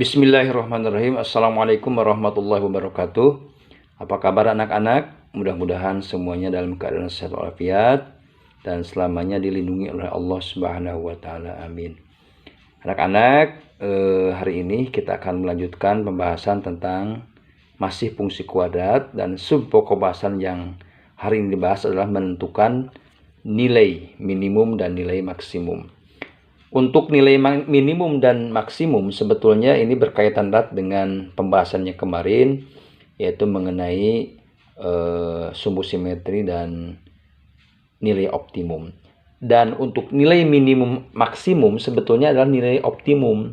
Bismillahirrahmanirrahim. Assalamualaikum warahmatullahi wabarakatuh. Apa kabar anak-anak? Mudah-mudahan semuanya dalam keadaan sehat walafiat dan selamanya dilindungi oleh Allah Subhanahu wa taala. Amin. Anak-anak, hari ini kita akan melanjutkan pembahasan tentang masih fungsi kuadrat, dan sub pokok bahasan yang hari ini dibahas adalah menentukan nilai minimum dan nilai maksimum. Untuk nilai minimum dan maksimum sebetulnya ini berkaitan erat dengan pembahasannya kemarin, yaitu mengenai sumbu simetri dan nilai optimum. Dan untuk nilai minimum maksimum sebetulnya adalah nilai optimum.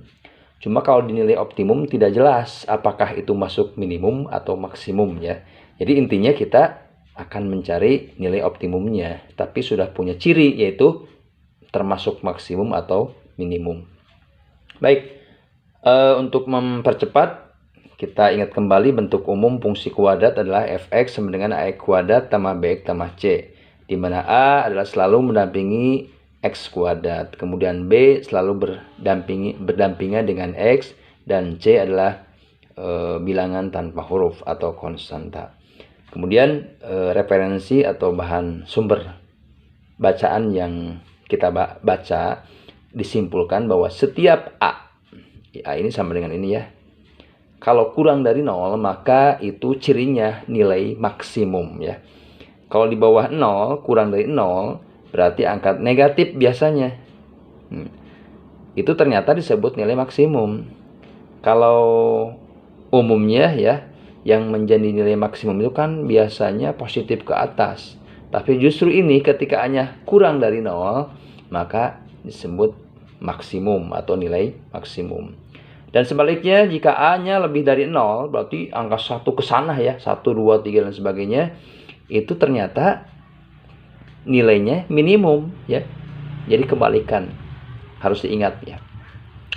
Cuma kalau di nilai optimum tidak jelas apakah itu masuk minimum atau maksimum ya. Jadi intinya kita akan mencari nilai optimumnya, tapi sudah punya ciri yaitu termasuk maksimum atau minimum. Baik, untuk mempercepat, kita ingat kembali bentuk umum fungsi kuadrat adalah fx sama dengan ax kuadrat tambah bx tambah c, di mana a adalah selalu mendampingi x kuadrat, kemudian b selalu berdampingan dengan x, dan c adalah bilangan tanpa huruf atau konstanta. Kemudian referensi atau bahan sumber bacaan yang kita baca disimpulkan bahwa setiap A ini sama dengan ini ya, kalau kurang dari 0 maka itu cirinya nilai maksimum ya. Kalau di bawah 0, kurang dari 0 berarti angka negatif biasanya. Itu ternyata disebut nilai maksimum. Kalau umumnya ya, yang menjadi nilai maksimum itu kan biasanya positif ke atas. Tapi justru ini ketika A-nya kurang dari 0, maka disebut maksimum atau nilai maksimum. Dan sebaliknya jika A-nya lebih dari 0, berarti angka 1 ke sana ya, 1, 2, 3 dan sebagainya, itu ternyata nilainya minimum ya. Jadi kebalikan, harus diingat ya.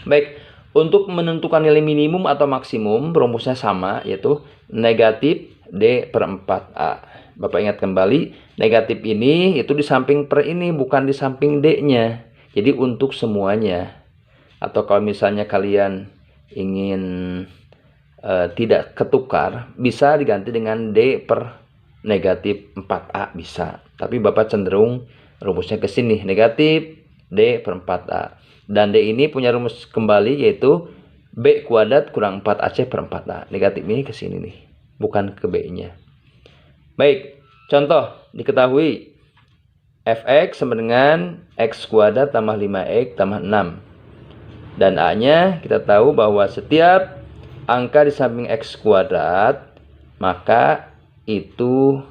Baik, untuk menentukan nilai minimum atau maksimum rumusnya sama, yaitu negatif D per 4A. Bapak ingat kembali, negatif ini itu di samping per ini, bukan di samping D-nya. Jadi untuk semuanya. Atau kalau misalnya kalian ingin tidak ketukar, bisa diganti dengan D per negatif 4A bisa. Tapi Bapak cenderung rumusnya ke sini, negatif D per 4A. Dan D ini punya rumus kembali, yaitu B kuadrat kurang 4AC per 4A. Negatif ini ke sini nih, bukan ke B-nya. Baik, contoh diketahui fx sama dengan x kuadrat tambah 5x tambah 6. Dan A-nya kita tahu bahwa setiap angka di samping x kuadrat, maka itu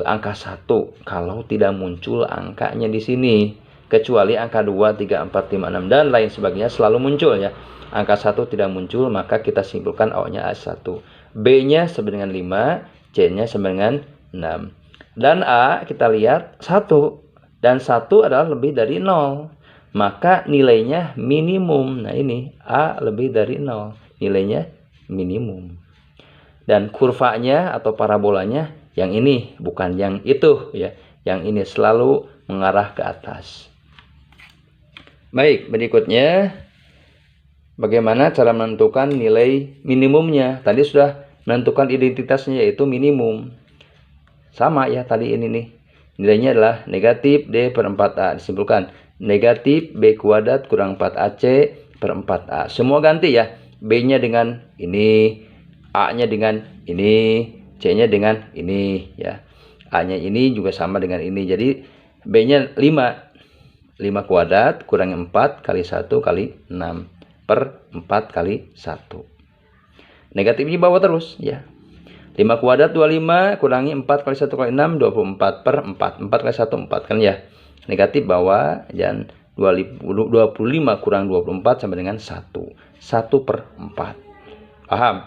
angka 1 kalau tidak muncul angkanya di sini. Kecuali angka 2, 3, 4, 5, 6 dan lain sebagainya selalu muncul ya. Angka 1 tidak muncul, maka kita simpulkan O-nya A1. B-nya sama dengan 5, C-nya sama dengan 6. Dan A kita lihat 1. Dan 1 adalah lebih dari 0. Maka nilainya minimum. Nah ini A lebih dari 0. Nilainya minimum. Dan kurvanya atau parabolanya yang ini, bukan yang itu ya. Yang ini selalu mengarah ke atas. Baik, berikutnya bagaimana cara menentukan nilai minimumnya. Tadi sudah menentukan identitasnya, yaitu minimum. Sama ya tadi ini nih. Nilainya adalah negatif D per 4A. Disimpulkan negatif B kuadrat kurang 4AC per 4A. Semua ganti ya. B-nya dengan ini, A-nya dengan ini, C-nya dengan ini ya. A-nya ini juga sama dengan ini. Jadi B-nya 5. 5 kuadrat kurang 4 kali 1 kali 6 per 4 kali 1. Negatifnya bawah terus ya. 5 kuadrat 25 kurangi 4 kali 1 kali 6 24 per 4. 4 kali 1 4 kan ya. Negatif bawah, dan 25 kurang 24 sama dengan 1. 1 per 4. Paham?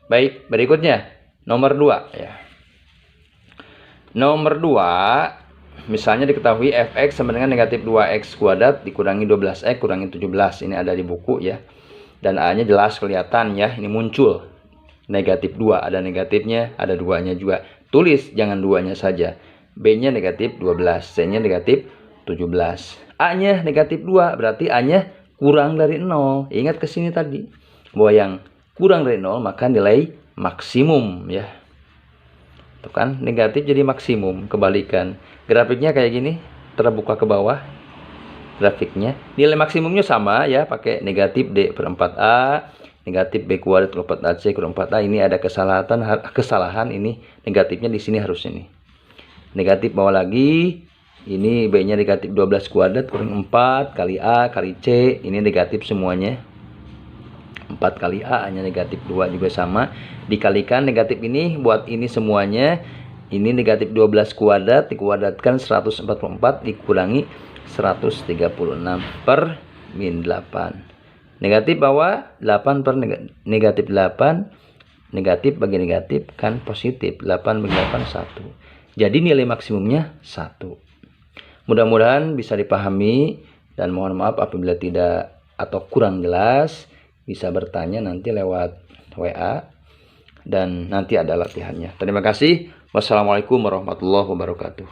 Baik, berikutnya nomor 2 ya. Nomor 2, misalnya diketahui fx sama dengan negatif 2x kuadrat dikurangi 12x kurangi 17. Ini ada di buku ya. Dan A-nya jelas kelihatan ya, ini muncul. Negatif 2, ada negatifnya, ada 2-nya juga. Tulis, jangan 2-nya saja. B-nya negatif 12, C-nya negatif 17. A-nya negatif 2, berarti A-nya kurang dari 0. Ingat ke sini tadi bahwa yang kurang dari 0 maka nilai maksimum ya. Tuh kan, negatif jadi maksimum, kebalikan. Grafiknya kayak gini, terbuka ke bawah. Grafiknya nilai maksimumnya sama ya, pakai negatif D per 4A, negatif B kuadrat per 4AC kurang 4A. Ini ada kesalahan ini, negatifnya di sini harusnya nih. Negatif bawah lagi, ini B-nya negatif 12 kuadrat kurang 4 kali A kali C, ini negatif semuanya. 4 kali A hanya negatif 2 juga sama, dikalikan negatif ini buat ini semuanya. Ini negatif 12 kuadrat dikuadratkan 144 dikurangi 136 per min 8. Negatif bawah 8 per negatif 8. Negatif bagi negatif kan positif. 8 bagi 8 1. Jadi nilai maksimumnya 1. Mudah-mudahan bisa dipahami, dan mohon maaf apabila tidak atau kurang jelas, bisa bertanya nanti lewat WA, dan nanti ada latihannya. Terima kasih. Wassalamualaikum warahmatullahi wabarakatuh.